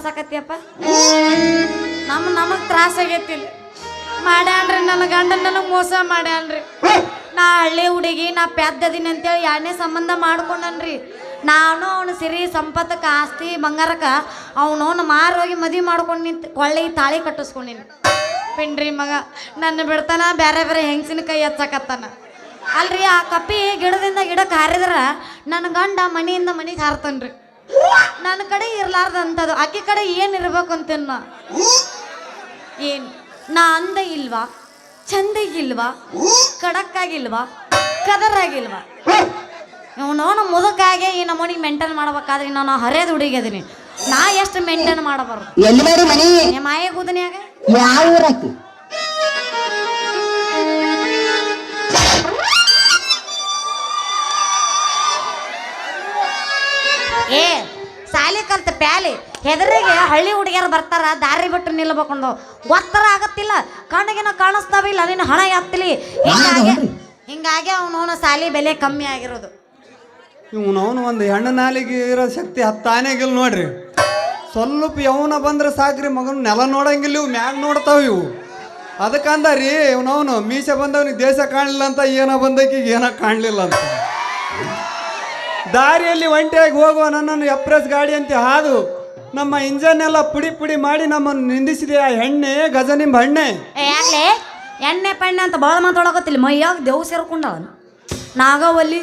ಮಾಡ್ಸಕತ್ತಿಯಪ್ಪ ನಮಗ್ ತ್ರಾಸ ಆಗೈತಿಲ್ಲ ಮಾಡ್ಯಾನ್ರಿ ನನ್ನ ಗಂಡ ನನಗೆ ಮೋಸ ಮಾಡ್ಯಾನ್ರಿ ನಾ ಹಳ್ಳಿ ಹುಡುಗಿ ನಾ ಪ್ಯಾದ್ದದೀನಿ ಅಂತೇಳಿ ಎರಡನೇ ಸಂಬಂಧ ಮಾಡ್ಕೊಂಡನ್ರಿ ನಾನು ಅವನು ಸಿರಿ ಸಂಪತ್ತಕ್ಕೆ ಆಸ್ತಿ ಬಂಗಾರಕ್ಕೆ ಅವನು ಮಾರೋಗಿ ಮದುವೆ ಮಾಡ್ಕೊಂಡು ನಿಂತು ಕೊಳ್ಳಿ ತಾಳಿ ಕಟ್ಟಿಸ್ಕೊಂಡಿನಿ ಪಿಂಡ್ರಿ ಮಗ ನನ್ನ ಬಿಡ್ತಾನ ಬೇರೆ ಬೇರೆ ಹೆಂಗಸಿನ ಕೈ ಹಚ್ಚಕತ್ತಾನ ಅಲ್ರಿ ಆ ಕಪ್ಪಿ ಗಿಡದಿಂದ ಗಿಡಕ್ಕೆ ಹಾರಿದ್ರ ನನ್ನ ಗಂಡ ಮನೆಯಿಂದ ಮನೆಗೆ ಹಾರ್ತನ್ರಿ ನನ್ನ ಕಡೆ ಇರ್ಲಾರ್ದಂಥದ್ದು ಆಕೆ ಕಡೆ ಏನು ಇರ್ಬೇಕು ಅಂತೇನ ಏನು ನಾ ಅಂದ ಇಲ್ವಾ ಚಂದಿಗಿಲ್ವಾ ಖಡಕ್ಕಾಗಿಲ್ವಾ ಕದರಾಗಿಲ್ವಾ ಇವನವನು ಮುದುಕಾಗೆ ಈ ನಮ್ಮನಿಗೆ ಮೇಂಟೈನ್ ಮಾಡ್ಬೇಕಾದ್ರೆ ನಾನು ಹರಿಯದ ಹುಡುಗಿದೀನಿ ನಾ ಎಷ್ಟು ಮೇಂಟೈನ್ ಮಾಡಬಾರ್ದು ಎಲ್ಲಿ ಮಾಡಿ ಮನಿ ಮಾಯ ಕೂದನ್ಯಾಗ ಯಾವ ಊರಾಕಿ ಏ ಸಾಲಿ ಕಲ್ತ ಪ್ಯಾಲಿ ಹೆದರಿಗೆ ಹಳ್ಳಿ ಹುಡುಗಿಯರು ಬರ್ತಾರ ದಾರಿ ಬಿಟ್ಟು ನಿಲ್ಬೇಕಂದು ಗೊತ್ತರ ಆಗತ್ತಿಲ್ಲ ಕಣ್ಣಿಗೆನ ಕಾಣಿಸ್ತಾವಿಲ್ಲ ನಿನ್ನ ಹಣ ಯಾತ್ತಿಲಿ ಹಿಂಗಾಗಿ ಅವನವನ ಸಾಲಿ ಬೆಲೆ ಕಮ್ಮಿ ಆಗಿರೋದು ಇವನವನು ಒಂದು ಹೆಣ್ಣು ನಾಲಿಗೆ ಇರೋ ಶಕ್ತಿ ಹತ್ತಾನೆಗಿಲ್ಲ ನೋಡ್ರಿ ಸ್ವಲ್ಪಯವನ ಬಂದ್ರೆ ಸಾಕ್ರಿ ಮಗನ ನೆಲ ನೋಡಂಗಿಲ್ಲ ಇವು ಮ್ಯಾಗ ನೋಡ್ತಾವ ಇವು ಅದಕ್ಕಂದಾರಿ ಇವನವನು ಮೀಸೆ ಬಂದವನಿಗೆ ದೇಶ ಕಾಣಲಿಲ್ಲ ಅಂತ ಏನೋ ಬಂದಕ್ಕಿಗೆ ಏನೋ ಕಾಣಲಿಲ್ಲ ಅಂತ ದಾರಿಯಲ್ಲಿ ಒಂಟಿಯಾಗಿ ಹೋಗುವ ನನ್ನನ್ನು ಎಪ್ರೆಸ್ ಗಾಡಿ ಅಂತ ಹಾದು ನಮ್ಮ ಇಂಜನ್ ಎಲ್ಲ ಪುಡಿ ಪುಡಿ ಮಾಡಿ ನಮ್ಮನ್ನು ನಿಂದಿಸಿದೆ ಆ ಎಣ್ಣೆ ಗಜನಿಂಬ ಹಣ್ಣೆ ಯಾಕ್ಲೆ ಎಣ್ಣೆ ಪಣ್ಣೆ ಅಂತ ಭಾಳ ಮಾತಾಡಕತ್ತಿಲ್ಲ ಮೈಯಾಗ ದೇವ್ ಸೇರ್ಕೊಂಡ Nagavalli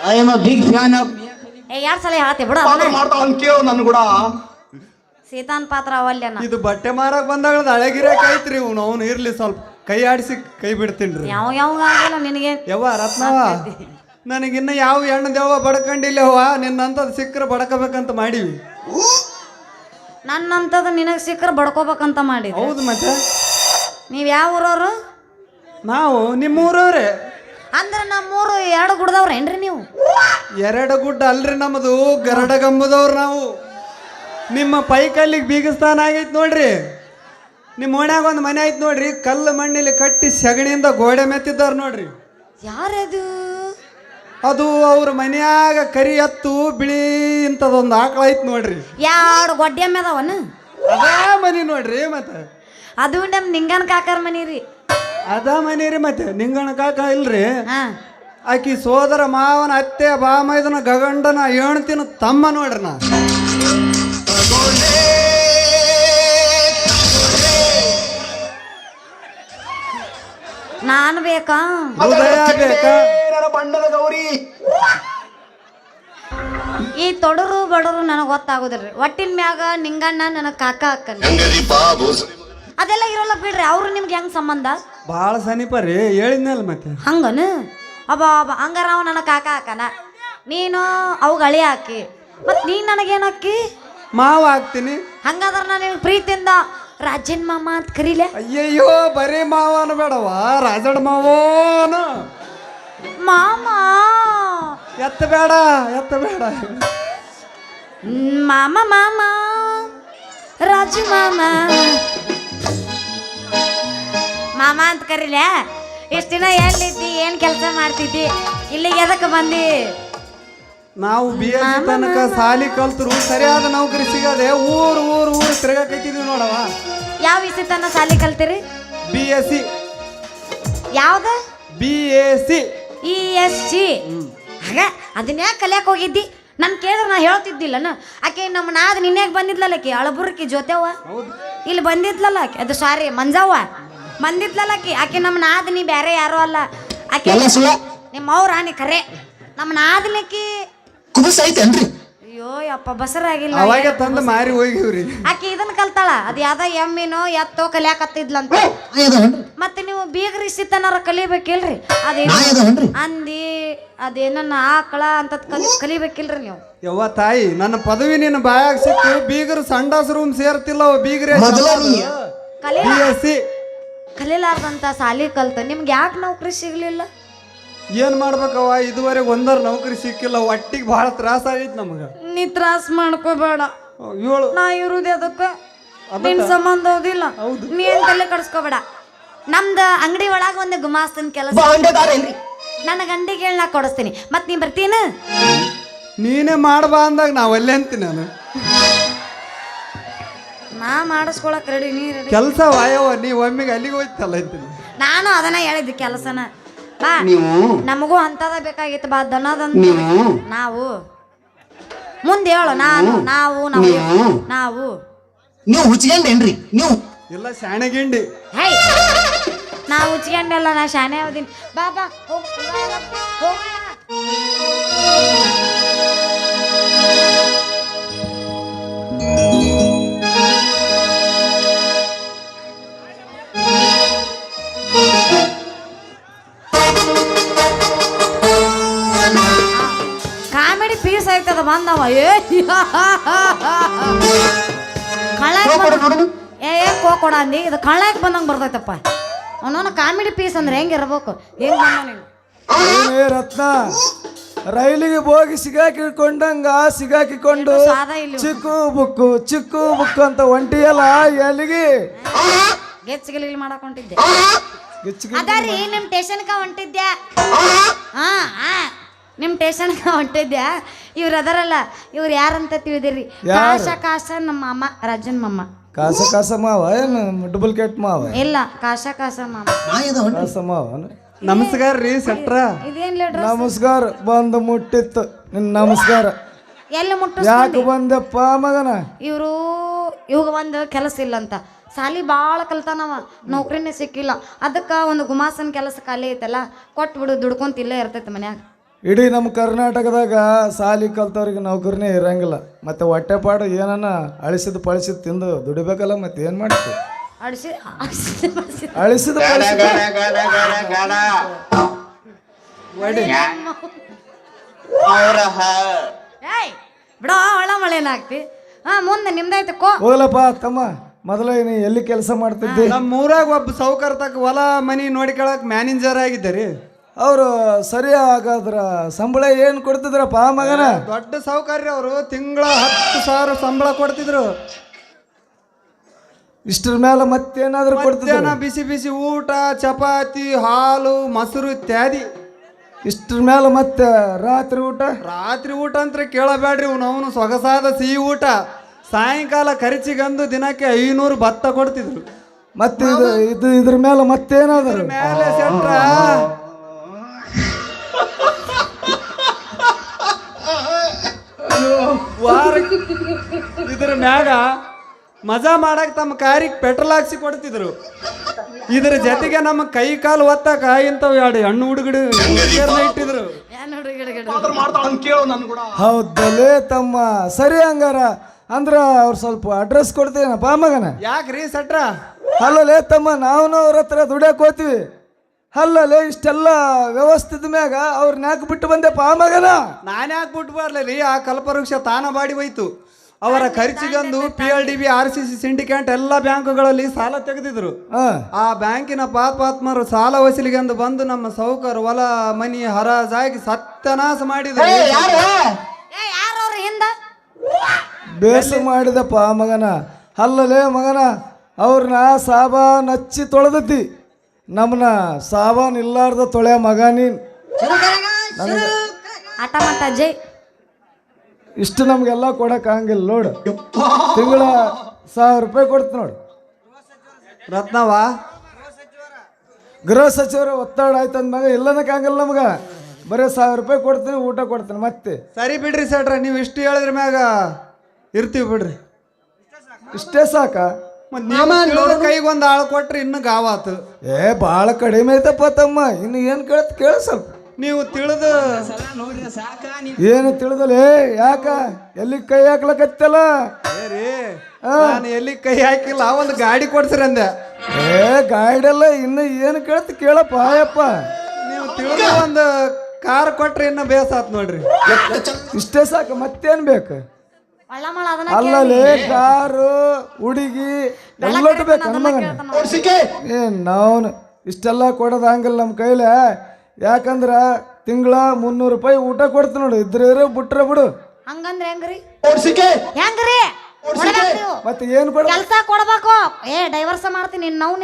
I am a big fan of ಎರಡು ಸಲ ಹೇಳ್ತಿ ಬಿಡ ನನ್ ಕೂಡ ಸೀತಾನ್ ಪಾತ್ರ ಅವಲ್ಯನ ಇದು ಬಟ್ಟೆ ಮಾರಕ್ ಬಂದಾಗ ಹಳೆಗಿರಕ್ ಐತ್ರಿ ಅವನು ಇರ್ಲಿ ಸ್ವಲ್ಪ ಕೈ ಆಡಿಸಿ ಕೈ ಬಿಡ್ತೀನಿ ಯಾವ ಆಗಿಲ್ಲ ನಿನಗೆ ಯವ್ವ ರತ್ನವ ನನಗಿನ್ನ ಯಾವ ಹೆಣ್ಣು ದೇವ ಬಡ್ಕೊಂಡಿಲ್ಲವ್ವ ನಿನ್ನಂತದ್ ಸಿಕ್ಕರೆ ಬಡ್ಕೋಬೇಕಂತ ಮಾಡೀವಿ ನನ್ನಂತದ ನಿನಗೆ ಸಿಕ್ಕರೆ ಬಡ್ಕೋಬೇಕಂತ ಮಾಡಿದ್ವಿ ಹೌದು ಮತ್ತೆ ನೀವು ಯಾವ ಊರವ್ರು ನಾವು ನಿಮ್ಮೂರವ್ರೆ ಅಂದ್ರೆ ನಮ್ಮೂರು ಎರಡು ಗುಡ್ದವ್ರೇನ್ರಿ ನೀವು ಎರಡು ಗುಡ್ಡ ಅಲ್ರಿ ನಮ್ಮದು ಗರಡಗಂಬದವ್ರು ನಾವು ನಿಮ್ಮ ಪೈಕಲ್ಲಿಗೆ ಬೀಗಸ್ತಾನ ಆಗೈತೆ ನೋಡ್ರಿ ನಿಮ್ಮ ಓಣ್ಯಾಗ ಒಂದು ಮನೆ ಐತೆ ನೋಡ್ರಿ ಕಲ್ಲು ಮಣ್ಣಿಲಿ ಕಟ್ಟಿ ಸಗಣಿಯಿಂದ ಗೋಡೆ ಮೆತ್ತಿದ್ದಾರೆ ನೋಡ್ರಿ ಯಾರದು ಅದು ಅವ್ರ ಮನ್ಯಾಗ ಕರಿ ಎತ್ತು ಬಿಳಿ ಇಂಥದೊಂದು ಆಕಳ ಐತ್ ನೋಡ್ರಿ ಎರಡು ಗೊಡ್ಡೆ ಮೇದವನು ಅದೇ ಮನಿ ನೋಡ್ರಿ ಮತ್ತೆ ಅದು ನಮ್ಮ ನಿಂಗನ್ ಕಾಕರ ಮನಿ ರೀ ಅದ ಮನಿ ರೀ ಮತ್ತೆ ನಿಂಗಣ ಕಾಕ ಇಲ್ರಿ ಹಾ ಆಕಿ ಸೋದರ ಮಾವನ ಅತ್ತೆ ಬಾಮೈದನ ಗಗಂಡನ ಹೆಣ್ತಿನ ತಮ್ಮ ನೋಡ್ರಿ ನಾ ನಾನು ಬೇಕಾ ಹೃದಯ ಬೇಕಾ ಬಣ್ಣದ ಗೌರಿ ಈ ತೊಡರು ಬಡರು ನನಗೆ ಗೊತ್ತಾಗೋದಿಲ್ರಿ ಒಟ್ಟಿನ ಮ್ಯಾಗ ನಿಂಗಣ್ಣ ನನಗೆ ಕಾಕ ಅಕ್ಕನ ಅದೆಲ್ಲ ಇರೋಲ್ಲ ಬಿಡ್ರಿ ಅವ್ರು ನಿಮ್ಗೆ ಹೆಂಗ್ ಸಂಬಂಧ ಭಾಳ ಸಮೀಪ ರೀ ಹೇಳಿದ್ನಲ್ಲ ಮತ್ತೆ ಹಂಗನು ಅಬ್ಬ ಅಬ್ಬ ಹಂಗಾರ ಅವ ನನ್ನ ಕಾಕ ಅಕ್ಕನ ನೀನು ಅವು ಗಳಿ ಹಾಕಿ ಮತ್ ನೀನ್ ನನಗೇನು ಹಾಕಿ ಮಾವ ಆಗ್ತೀನಿ ಹಂಗಾದ್ರೆ ನಾನು ನಿಮ್ಗೆ ಪ್ರೀತಿಯಿಂದ ರಾಜನ್ ಮಾಮ ಅಂತ ಕರೀಲೆ ಅಯ್ಯಯ್ಯೋ ಬರೀ ಮಾವನ ಬೇಡವ ರಾಜಡ್ ಮಾವನ ಮಾಮ ಎತ್ತ ಬೇಡ ಮಾಮ ಮಾಮ ರಾಜು ಮಾಮ ಮಾಮ ಅಂತ ಕರೀಲೆ ಇಷ್ಟ ದಿನ ಎಲ್ಲಿದ್ದಿ ಏನ್ ಕೆಲಸ ಮಾಡ್ತಿದ್ದಿ ಇಲ್ಲಿಗೆ ಎದಕ್ಕೆ ಬಂದಿ ನಾವು ಬಿ ಎಸ್ ತನಕ ಸಾಲಿ ಕಲ್ತರು ಸರಿಯಾದ ನೌಕರಿ ಸಿಗದೆ ಊರು ತಿರ್ಗಾಕೈತಿದ್ವಿ ನೋಡವ ಯಾವ ವಿಷಯ ತನ ಸಾಲಿ ಕಲ್ತೀರಿ BSc ಯಾವ್ದ BSc ESC ಆಗ ಅದನ್ನೇ ಕಲಿಯಕ್ಕೆ ಹೋಗಿದ್ದಿ ನಾನು ಕೇಳಿದ್ರೆ ನಾ ಹೇಳ್ತಿದ್ದಿಲ್ಲನ ಆಕೆ ನಮ್ಮ ನಾದ್ ನಿನ್ಯಾಗ ಬಂದಿದ್ಲಲ್ಲ ಆಕೆ ಅಳಬುರ್ಕಿ ಜೊತೆವ ಇಲ್ಲಿ ಬಂದಿದ್ಲಲ್ಲ ಆಕೆ ಅದು ಸಾರಿ ಮಂಜವ್ವ ಬಂದಿದ್ಲಲ್ಲ ಆಕೆ ನಮ್ಮ ನಾದ್ ನೀ ಬೇರೆ ಯಾರು ಅಲ್ಲ ಆಕೆ ನಿಮ್ಮ ಅವ್ರ ನೀ ಕರೆ ನಮ್ಮ ನಾದ್ಲಕ್ಕಿ ಕುಬಸ್ ಐತೇನ್ರಿ ಅಯ್ಯೋ ಯಪ್ಪ ಬಸರಾಗಿಲ್ಲ ಅವಾಗ ತಂದು ಮಾರಿ ಹೋಗಿವ್ರಿ ಆಕೆ ಇದನ್ನ ಕಲ್ತಾಳ ಅದು ಯಾವ್ದ ಎಮ್ಮಿನೋ ಎತ್ತೋ ಕಲಿಯಾಕತ್ತಿದ್ಲಂತ ಮತ್ತೆ ನೀವು ಬೀಗರಿಸಿ ತನಾರ ಕಲಿಬೇಕಿಲ್ರಿ ಅದೇನು ಅಂದಿ ಅದೇನನ್ನ ಆಕಳ ಅಂತ ಕಲಿಬೇಕಿಲ್ರಿ ನೀವು ಯವ್ವ ತಾಯಿ ನನ್ನ ಪದವಿ ನಿನ್ನ ಬಾಯಾಗ ಸಿಕ್ಕು ಬೀಗರು ಸಂಡಾಸ್ ರೂಮ್ ಸೇರ್ತಿಲ್ಲ ಬೀಗ್ರೆ BSc ಕಲಿಲಾರ್ದಂತ ಸಾಲಿ ಕಲ್ತ ನಿಮ್ಗೆ ಯಾಕೆ ನೌಕರಿ ಸಿಗ್ಲಿಲ್ಲ ಏನ್ ಮಾಡ್ಬೇಕವ್ವ ಇದುವರೆಗೆ ಒಂದರ ನೌಕರಿ ಸಿಕ್ಕಿಲ್ಲ ಒಟ್ಟಿಗೆ ಬಹಳ ತ್ರಾಸ ಆಗೈತಿ ನಮಗ ನೀ ತ್ರಾಸ ಮಾಡ್ಕೋಬೇಡ ಏಳು ನಾ ಇರುದೇ ಅದಕ್ಕೆ ನಿನ್ ಸಂಬಂಧ ಹೌದಿಲ್ಲ ನೀ ಏನ್ ತಲೆ ಕಡಿಸ್ಕೋಬೇಡ ನಮ್ದು ಅಂಗಡಿ ಒಳಗ ಒಂದು ಗುಮಾಸ್ತನ್ ಕೆಲಸ ನನ್ನ ಗಂಡಿಗೆ ಹೇಳಿ ನಾ ಕೊಡಿಸ್ತೀನಿ ಮತ್ ನೀ ಬರ್ತೀನ ನೀನೇ ಮಾಡ್ಬಾ ಅಂದಾಗ ನಾವು ಅಲ್ಲೇ ಅಂತೀನಿ ನಾನು. ನಾ ಮಾಡಿಸ್ಕೊಳಕ್ ರೆಡಿ ನೀ ರೆಡಿ. ಕೆಲಸ ವಾಯವ ನೀ ಒಮ್ಮೆಗೆ ಅಲ್ಲಿಗೆ ಹೋಯ್ತಲ್ಲ ಅಂತೀನಿ. ನಾನು ಅದನ್ನ ಹೇಳಿದ್ದೆ ಕೆಲಸನ ಬಾ. ನೀವು ನಮಗೂ ಅಂತದ ಬೇಕಾಗಿತ್ತು ಬಾ ದನದಂತ. ನೀವು ನಾವು ಮುಂದೆ ಹೇಳು. ನಾನು ನಾವು ನಾವು ನಾವು ನೀವು ಹುಚ್ಕೊಂಡೇನ್ರಿ ನೀವು? ಇಲ್ಲ ಶಾಣೆಗಿಂಡಿ. ಹೈ ನಾವು ಉಚ್ಕೊಂಡೆಲ್ಲ ನಾ ಶಾನೆ ಅವದೀನಿ. ಬಾ ಬಾ ಹೋಗ್ ಹೋಗೋಣ. ಕಾಮಿಡಿ ಪೀಸ್ ಆಯ್ತದ ಬಂದವ. ಏ ಕೋಕೊಡ ಅಂದಿ ಇದು ಕಳ್ಳಾಕ್ ಬಂದಂಗೆ ಬರ್ತೈತಪ್ಪ. ಅವನವನ ಕಾಮಿಡಿ ಪೀಸ್ ಅಂದ್ರೆ ಹೆಂಗಿರ್ಬೇಕು? ಹೆಂಗ್ ಬಂದ ನೀನು? ಏ ರತ್ನ, ರೈಲಿಗೆ ಹೋಗಿ ಸಿಗಾಕಿಕೊಂಡಂಗ ಸಿಗಾಕಿಕೊಂಡು ಸಾದ ಇಲ್ಲಿ ಚಿಕ್ಕು ಬುಕ್ಕು ಅಂತ ಒಂಟಿಯಲ್ಲ ಎಲ್ಲಿಗೆ ಗೆಚ್ಚಿಗಿಲಿ ಮಾಡಕ್ ಹೊಂಟಿದ್ದೆ. ಗಿಚ್ಚಿಗೆ ಅದಾರಿ ನಿಮ್ ಟೇಷನ್ಕ ಹೊಂಟಿದ್ದೆ. ಹಾ ನಿಮ್ ಟೇಷನ್ಕ ಹೊಂಟಿದ್ದೆ. ಇವ್ರು ಅದರಲ್ಲ, ಇವ್ರು ಯಾರಂತ ತಿಳಿದಿರಿ? ಕಾಶ ನಮ್ಮ ಮಾಮ, ರಾಜನ್ ಮಾಮ. ಕಾಸ ಮಾವ ಏನು ಡೂಪ್ಲಿಕೇಟ್ ಮಾವ? ಇಲ್ಲ ಕಾಶ ಮಾಮ. ಕಾಸ ಮಾವ. ನಮಸ್ಕಾರ ರೀ ಸೆಟ್ರ. ಇದೇನ್ ಲೇಡ್ರ? ನಮಸ್ಕಾರ. ಬಂದು ಮುಟ್ಟಿತ್ತು ನಿನ್ ನಮಸ್ಕಾರ. ಎಲ್ಲಿ ಮುಟ್ಟ? ಯಾಕೆ ಬಂದಪ್ಪ ಮಗನ? ಇವಾಗ ಒಂದು ಕೆಲಸ ಇಲ್ಲ ಅಂತ ಸಾಲಿ ಭಾಳ ಕಲ್ತಾನವ, ನೌಕರಿನೇ ಸಿಕ್ಕಿಲ್ಲ. ಅದಕ್ಕೆ ಒಂದು ಗುಮಾಸನ್ ಕೆಲಸ ಖಾಲಿ ಐತಲ್ಲ, ಕೊಟ್ಬಿಡು, ದುಡ್ಕೊಂತ ಇಲ್ಲೇ ಇರ್ತೈತೆ ಮನ್ಯಾಗ. ಇಡೀ ನಮ್ಮ ಕರ್ನಾಟಕದಾಗ ಸಾಲಿ ಕಲ್ತವ್ರಿಗೆ ನೌಕರಿನೇ ಇರಂಗಿಲ್ಲ. ಮತ್ತೆ ಹೊಟ್ಟೆಪಾಡು ಏನನ್ನ ಅಳಿಸಿದ ಪಳಿಸಿದ ತಿಂದು ದುಡಿಬೇಕಲ್ಲ, ಮತ್ತೆ ಏನ್ ಮಾಡ್ತೀವಿ? ಅಳಿಸಿದ ಬಿಡೋ ಒಳ ಮಳೆನಾಗ್ತಿ. ಹಾ ಮುಂದೆ ನಿಮ್ದಾಯ್ತು ಕೋ. ಹೋಗ್ಲಪ್ಪ ತಮ್ಮ, ಮೊದಲ ನೀ ಎಲ್ಲಿ ಕೆಲಸ ಮಾಡ್ತಿದ್ದಿ? ನಮ್ಮ ಊರಾಗ ಒಬ್ಬ ಸಾವುಕಾರ ತಕ್ಕ ಹೊಲ ಮನಿ ನೋಡಿಕೊಳಕ್ ಮ್ಯಾನೇಜರ್ ಆಗಿದ್ದಾರೆ. ಅವರು ಸರಿ ಹಾಗಾದ್ರ ಸಂಬಳ ಏನು ಕೊಡ್ತಿದ್ರಪ್ಪ ಮಗನ? ದೊಡ್ಡ ಸಾವುಕಾರ್ರಿ ಅವರು. ತಿಂಗಳ 10,000 ಸಂಬಳ ಕೊಡ್ತಿದ್ರು. ಇಷ್ಟ್ರ ಮೇಲೆ ಮತ್ತೇನಾದ್ರು ಕೊಡ್ತಿದ್ರ? ಬಿಸಿ ಬಿಸಿ ಊಟ, ಚಪಾತಿ, ಹಾಲು, ಮೊಸರು ಇತ್ಯಾದಿ. ಇಷ್ಟ್ರ ಮೇಲೆ ಮತ್ತೆ ರಾತ್ರಿ ಊಟ ಅಂತ ಕೇಳಬೇಡ್ರಿ. ಅವನು ಸೊಗಸಾದ ಸಿಹಿ ಊಟ. ಸಾಯಂಕಾಲ ಖರ್ಚಿಗಂದು ದಿನಕ್ಕೆ 500 ಭತ್ತ ಕೊಡ್ತಿದ್ರು. ಮತ್ತೆ ಇದ್ರ ಮೇಲೆ ಮತ್ತೇನಾದ್ರು? ಮೇಲೆ ಸೆಟ್ರ ಇದ್ರ ಮ್ಯಾಗ ಮಜಾ ಮಾಡಕ್ ತಮ್ಮ ಕಾರಿಗೆ ಪೆಟ್ರೋಲ್ ಹಾಕ್ಸಿ ಕೊಡ್ತಿದ್ರು. ಇದ್ರ ಜೊತೆಗೆ ನಮ್ಮ ಕೈ ಕಾಲು ಒತ್ತಾಕ ಇಂಥವು 2 ಹಣ್ಣು ಹುಡುಗಡು ಇಟ್ಟಿದ್ರು. ಹೌದಲ್ಲೇ ತಮ್ಮ, ಸರಿ ಹಂಗಾರ ಅಂದ್ರ ಅವ್ರು ಸ್ವಲ್ಪ ಅಡ್ರೆಸ್ ಕೊಡ್ತೀನಪ್ಪ ಮಗನ. ಯಾಕ್ರಿ ಸೆಟ್ರ? ಅಲ್ಲಲೇ ತಮ್ಮ, ನಾವು ಅವ್ರ ಹತ್ರ ದುಡಿಯಕ್ ಹೋಗ್ತೀವಿ. ಅಲ್ಲಲೇ ಇಷ್ಟೆಲ್ಲ ವ್ಯವಸ್ಥಿತ ಮ್ಯಾಗ ಅವ್ರನ್ನ ಯಾಕೆ ಬಿಟ್ಟು ಬಂದೆಪ್ಪ ಮಗನ? ನಾನು ಯಾಕೆ ಬಿಟ್ಟು ಬರ್ಲಿ? ಆ ಕಲ್ಪವೃಕ್ಷ ತಾನ ಬಾಡಿ ಹೋಯ್ತು. ಅವರ ಖರ್ಚಿಗಂದು PLDB, RCC ಸಿಂಡಿಕೇಟ್ ಎಲ್ಲ ಬ್ಯಾಂಕುಗಳಲ್ಲಿ ಸಾಲ ತೆಗೆದಿದ್ರು. ಆ ಬ್ಯಾಂಕಿನ ಪಾತ್ಮಾತ್ಮರು ಸಾಲ ವಸೂಲಿಗೆಂದು ಬಂದು ನಮ್ಮ ಸಾಹುಕಾರ ಹೊಲ ಮನಿ ಹರಾಜಾಗಿ ಸತ್ಯನಾಶ ಮಾಡಿದ್ರು. ಬೇಸ ಮಾಡಿದಪ್ಪ ಮಗನ. ಅಲ್ಲಲೇ ಮಗನ, ಅವ್ರನ್ನ ಸಾಬಾನ್ ಹಚ್ಚಿ ತೊಳೆದತಿ. ನಮ್ಮನ್ನ ಸಾಬಾನ್ ಇಲ್ಲಾರ್ದ ತೊಳೆ ಮಗ ನೀನ್. ಆಟ ಮಾಟ ಜೈ. ಇಷ್ಟು ನಮ್ಗೆಲ್ಲ ಕೊಡಕ್ ಹಂಗಿಲ್ಲ ನೋಡು. ತಿಂಗಳ 1000 ರೂಪಾಯಿ ಕೊಡ್ತು ನೋಡು. ರತ್ನವಾ, ಗೃಹ ಸಚಿವರ ಒತ್ತಡ ಆಯ್ತಂದ ಮಗ, ಇಲ್ಲನಕ್ಕೆ ಆಗಲ್ಲ ನಮ್ಗ. ಬರೀ 1000 ರೂಪಾಯಿ ಕೊಡ್ತೀನಿ, ಊಟ ಕೊಡ್ತೀನಿ. ಮತ್ತೆ ಸರಿ ಬಿಡ್ರಿ ಸೆಟ್ರ, ನೀವು ಇಷ್ಟು ಹೇಳಿದ್ರ ಮ್ಯಾಗ ಇರ್ತೀವಿ ಬಿಡ್ರಿ. ಇಷ್ಟೇ ಸಾಕ? ಕೈಗೊಂದು ಆಳು ಕೊಟ್ರಿ ಇನ್ನು ಗಾವಾತು. ಭಾಳ ಕಡಿಮೆ ಐತಪ್ಪ ತಮ್ಮ. ಇನ್ನು ಏನು ಕೇಳ ಸ್ವಲ್ಪ. ನೀವು ತಿಳಿದು ಏನು ತಿಳಿದಲೇ? ಯಾಕ ಎಲ್ಲಿ ಕೈ ಹಾಕ್ಲಕತ್ತಲ್ಲ? ನಾನು ಎಲ್ಲಿ ಕೈ ಹಾಕಿಲ್ಲ. ಒಂದು ಗಾಡಿ ಕೊಡ್ಸಿರ ಅಂದೆ. ಗಾಡಿ ಎಲ್ಲ ಇನ್ನು ಏನು ಕೇಳಪ್ಪ ಆಯಪ್ಪ. ನೀವು ತಿಳಿದು ಒಂದು ಕಾರ್ ಕೊಟ್ರಿ ಇನ್ನು ಬೇಸಾತ್ ನೋಡ್ರಿ. ಇಷ್ಟೇ ಸಾಕು, ಮತ್ತೇನ್ ಬೇಕು? ಅಲ್ಲಲೇ ಕಾರು, ಹುಡುಗಿ ಎಲ್ಲಟ್ಟು ಬೇಕು ಏನ್ ನಾವು ಇಷ್ಟೆಲ್ಲ ಕೊಡೋದು ಹಂಗಲ್ಲ ನಮ್ಮ ಕೈಲೇ. ಯಾಕಂದ್ರ ತಿಂಗಳ 300 ರೂಪಾಯಿ ಊಟ ಕೊಡ್ತೀನಿ ನೋಡು. ಇದ್ರೆ ಬಿಟ್ರೆ ಬಿಡು. ಹಂಗಂದ್ರೆ ಹೆಂಗ್ರಿ? ಹೆಂಗ್ರಿ? ಮತ್ತೆ ಏನು ಕೊಡ? ಕೆಲಸ ಕೊಡ್ಬೇಕು. ಡೈವರ್ಸ್ ಮಾಡ್ತೀನಿ ನಾವು.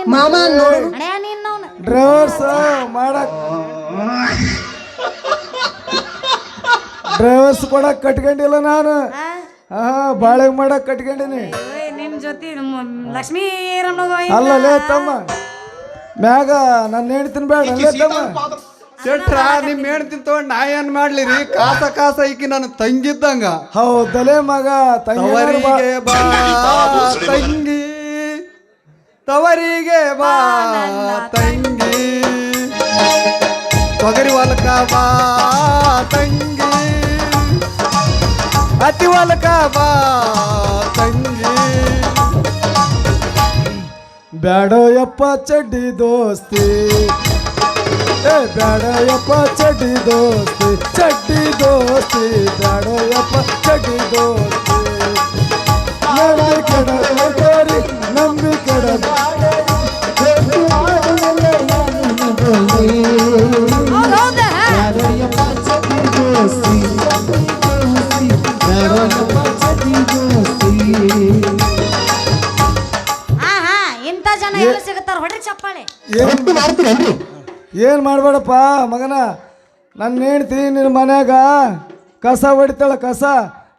ಡ್ರೈವರ್ಸ್ ಮಾಡಕ್ ಡ್ರೈವರ್ಸ್ ಕೊಡಕ್ ಕಟ್ಕೊಂಡಿಲ್ಲ ನಾನು ಆ? ಬಾಳೆಗ್ ಮಾಡಕ್ ಕಟ್ಕೊಂಡಿನಿ ಓಯ್, ನಿಮ್ ಜೊತೆ ಲಕ್ಷ್ಮೀ ರಮಣ ಅಲ್ಲಲೇ ತಮ್ಮ ಮ್ಯಾಗ ನನ್ನ ಹೇಳ್ತೀನಿ ಬೇಡ ಅಲ್ಲೇ ತಮ್ಮ ಶೆಟ್ರ ನಿಮ್ ಹೆಣ್ತಿನ್ ತಗೊಂಡ್ ನಾ ಏನ್ ಮಾಡ್ಲಿರಿ ಕಾಸ ಈಕಿ ನಾನು ತಂಗಿದ್ದಂಗ ಹೌದಲೇ ಮಗ ತವರಿಗೆ ಬಾ ತಂಗಿ ತವರಿಗೆ ಬಾ ತಂಗಿ ತೊಗರಿ ಹೊಲಕ ಬಾ ತಂಗಿ ಅತಿ ಹೊಲಕ ಬಾ ತಂಗಿ ಬ್ಯಾಡೋ ಯಪ್ಪ ಚಡ್ಡಿ ದೋಸ್ತಿ ಬ್ಯಾಡೋ ಯಪ್ಪ ಚಡ್ಡಿ ದೋಸ್ತಿ ಬ್ಯಾಡೋ ಯಪ್ಪ ಚಡ್ಡಿ ದೋಸ್ತಿ ನಂಬಿ ಕೆಡಬೇಡಿ ನಂಬಿ ಕೆಡಬೇಡಿ ಹೌದಾ ಹಾ ಇಂಥ ಜನ ಎಲ್ಲಿ ಸಿಗುತ್ತಾರ ಹೊಡ್ರಿ ಚಪ್ಪಾಳೆ ಒಟ್ಟು ಮಾಡ್ತೀರೇನ್ರಿ ಏನು ಮಾಡಬೇಡಪ್ಪ ಮಗನ ನನ್ನ ಹೆಂಡ್ತಿ ನಿನ್ನ ಮನ್ಯಾಗ ಕಸ ಹೊಡಿತಾಳ ಕಸ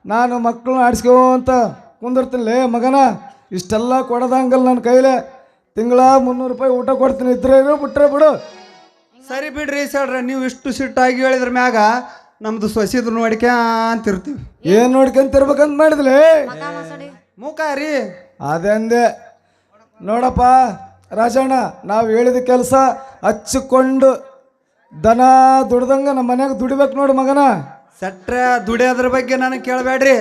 ನಾನು ಮಕ್ಕಳನ್ನ ಆಡಿಸ್ಕೊಂತ ಕುಂದಿರ್ತೀನಿ ಮಗನ ಇಷ್ಟೆಲ್ಲ ಕೊಡೋದಂಗಲ್ಲ ನನ್ನ ಕೈಲೇ ತಿಂಗಳ 300 ರೂಪಾಯಿ ಊಟ ಕೊಡ್ತೀನಿ ಇದ್ರೆ ಇರು ಬಿಟ್ರೆ ಬಿಡು ಸರಿ ಬಿಡ್ರಿ ಸಡ್ರ ನೀವು ಇಷ್ಟು ಸಿಟ್ಟಾಗಿ ಹೇಳಿದ್ರ ಮ್ಯಾಗ ನಮ್ದು ಸೊಸಿದ್ರು ನೋಡಿಕೆ ಅಂತಿರ್ತೀವಿ ಏನು ನೋಡ್ಕೊಂತಿರ್ಬೇಕಂತ ಮಾಡಿದ್ಲಿ ಮಗ ಮಸಡಿ ಮುಖ ರೀ ಅದಂದೆ ನೋಡಪ್ಪ ರಾಜಣ್ಣ ನಾವು ಹೇಳಿದ ಕೆಲಸ ಹಚ್ಚಿಕೊಂಡು ದನ ದುಡ್ದಂಗ ನಮ್ಮ ಮನ್ಯಾಗ ದುಡಿಬೇಕು ನೋಡು ಮಗನ ಸಟ್ರ ದುಡಿಯೋದ್ರ ಬಗ್ಗೆ ನನಗೆ ಕೇಳಬೇಡ್ರಿ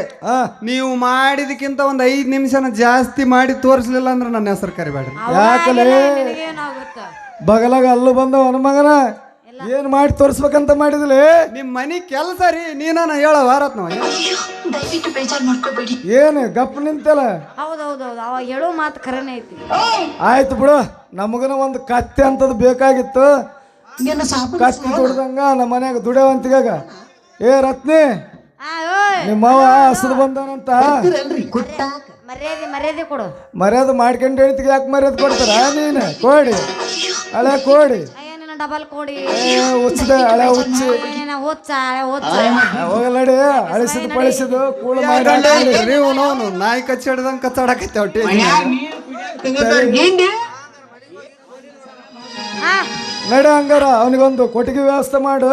ನೀವು ಮಾಡಿದಕ್ಕಿಂತ ಒಂದು 5 ನಿಮಿಷನ ಜಾಸ್ತಿ ಮಾಡಿ ತೋರಿಸ್ಲಿಲ್ಲ ಅಂದ್ರೆ ನನ್ನ ಹೆಸರು ಕರಿಬೇಡ್ರಿ ಯಾಕಲೇ ಏನಾಗುತ್ತ ಬಗಲಾಗ ಅಲ್ಲು ಬಂದವ ಮಗನ ಏನು ಮಾಡಿ ತೋರಿಸ್ಬೇಕಂತ ಮಾಡಿದ್ಲಿ ನಿಮ್ಮ ಮನೆ ಕೆಲಸ ರೀ ನೀನ ಹೇಳ ವಾರತ್ನವ ದಯವಿಟ್ಟು ಬೇಜಾರು ಮಾಡ್ಕೋಬೇಡಿ. ಏನು ಗಪ್ ನಿಂತಲ್ಲ ಹೌದೌದೌದು ಅವಾಗ ಹೇಳೋ ಮಾತು ಖರೇನೆ ಐತಿ ಆಯ್ತು ಬಿಡು ನಮಗನ ಒಂದು ಕತ್ತೆ ಅಂತದ್ ಬೇಕಾಗಿತ್ತು ಕತ್ತಿ ದುಡ್ದಂಗ ನಮ್ಮ ಮನ್ಯಾಗ ದುಡಿಯವಂತಿಗಾಗ ಏ ರತ್ನಿ ಆ, ಓಯ್ ನಿಮ್ಮವ ಹಸದು ಬಂದವನಂತ ಮರ್ಯಾದೆ ಕೊಡು ಮರ್ಯಾದೆ ಮಾಡ್ಕೊಂಡು ಹೇಳ್ತಿಗೆ ಯಾಕೆ ಮರ್ಯಾದೆ ಕೊಡ್ತಾರ ನೀನು ಕೋಡಿ ಹಳೆ ಕೋಡಿ ಏನೇನ ಡಬಲ್ ಕೊಡಿ ಹುಚ್ಚದೆ ಹಳೆ ಹುಚ್ಚಿ ಏನೇನ ಹುಚ್ಚ ಹುಚ್ಚ ಹೋಗಲಡಿ ಅಳಿಸಿದ್ ಪಳಿಸಿದು ಕೂಳು ಮಾಡಿ ನೀವು ನೋನು ನಾಯಿ ಕಚ್ಚಾಡ್ದಂಗೆ ಕಚ್ಚಾಡಕೈತೆ ಹೊಟ್ಟೆ ಆ ನಡೆ ಹಂಗಾರ ಅವನಿಗೊಂದು ಕೊಟ್ಟಿಗೆ ವ್ಯವಸ್ಥೆ ಮಾಡು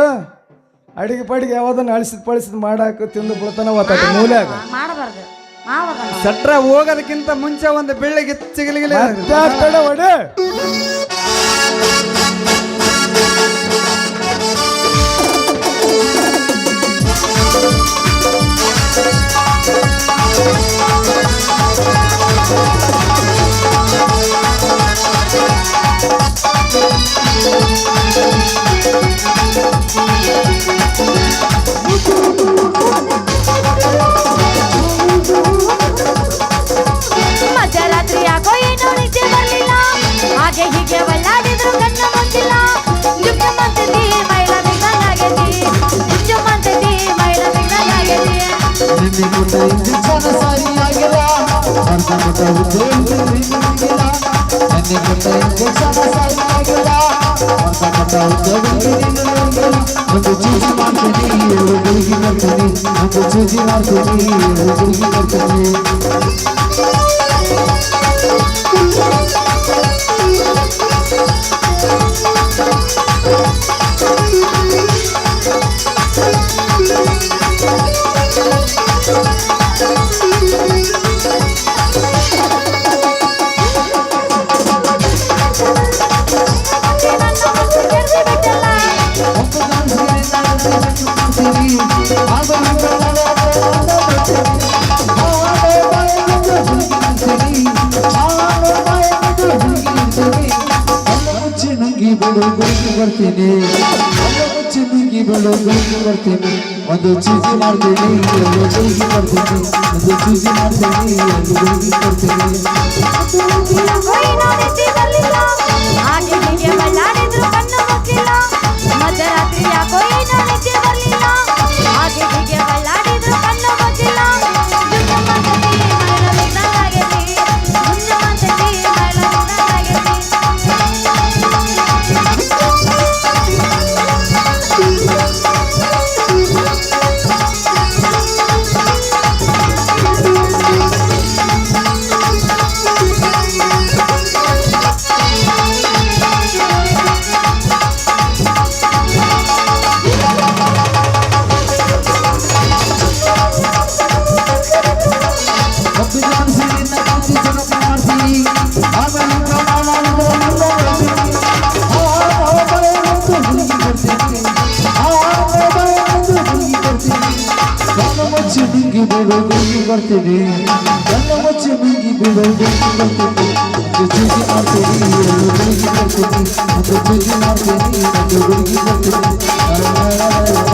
ಅಡಿಗೆ ಪಡಿಗೆ ಯಾವ್ದನ್ನ ಅಳಿಸಿದ್ ಪಳಿಸಿದ್ ಮಾಡಾಕ ತಿಂದು ಬಿಡ್ತಾನ ಒತ್ತಾಟ ಮೂಲ್ಯಾಗ ಮಾಡಬಾರ್ದು ಮಾವದಲ್ಲ ಸಟ್ರ ಹೋಗೋದಕ್ಕಿಂತ ಮುಂಚೆ ಒಂದು ಬೆಳ್ಳಿಗೆ ಚಿಗಲಿಗಿಲಿ ತಡೆ ಹೊಡೆ ಮಧ್ಯರಾತ್ರಿ ಯಾಕೋ ಏನೋ ನಿದ್ದೆ ಬರ್ಲಿಲ್ಲ ಹಾಗೆ ಹೀಗೆ ಒಳ್ಳಾಡಿದ್ರು ಕಣ್ಣ ಮುಚ್ಚಿಲ್ಲ ಜುಮ್ಮಂತದಿ ಮೈಲ ಬಿದ್ದಂಗಾಗೈತಿ ಜುಮ್ಮಂತದಿ ಮೈಲ ಬಿದ್ದಂಗಾಗೈತಿ ಒಂದು ಚೂಜಿ ಮಾಡ್ತೀನಿ ಹುಡುಗಿ ಬರ್ತೀನಿ ಒಂದು ಚೂಜಿ ಮಾಡ್ತೀನಿ ಹುಡುಗಿ ಬರ್ತೀನಿ ಬರ್ತೀನಿ ಚಿನ್ನಿಗೆ ಬೆಳು ಬರ್ತೀನಿ ಒಂದು ಚೂಜಿ ಮಾಡ್ತೀನಿ ಒಂದು ಹುಡುಗಿ ಬರ್ತೀನಿ ಒಂದು ಚೂಜಿ ಮಾಡ್ತೀನಿ ಒಂದು ಹುಡುಗಿ ಬರ್ತೀನಿ ಹಾಗೆ ಹೀಗೆ ಒಳ್ಳಾಡಿದ್ರು ಕಣ್ಣು ಮುಚ್ಚಿಲ್ಲ ಮಧ್ಯರಾತ್ರಿ ಯಾಕೋ ಏನೋ ನಿದ್ದೆ ಬರ್ಲಿಲ್ಲ ಹಾಗೆ ಹೀಗೆ ಒಳ್ಳಾಡಿದ್ರು ಕಣ್ಣು ಮುಚ್ಚಿಲ್ಲ ಜುಮ್ಮಂತದಿ ಮೈಲ ಬಿದ್ದಂಗಾಗೈತಿ ಜುಮ್ಮಂತದಿ ಮೈಲ ಬಿದ್ದಂಗಾಗೈತಿ ಬರ್ತೀನಿ ನನ್ನ ಮುಚ್ಚಿ ಮಿಂಗಿ ಬಿಡೋ ಗುರುಗಿ ಬರ್ತೀನಿ ಒಂದು ಚೂಜಿ ಮಾಡ್ತೀನಿ ಎರಡು ಗುರುಗಿ ಬರ್ತೀನಿ ಒಂದು ಚೂಜಿ ಮಾಡ್ತೀನಿ ಒಂದು ಗುರುಗಿ ಬರ್ತೀನಿ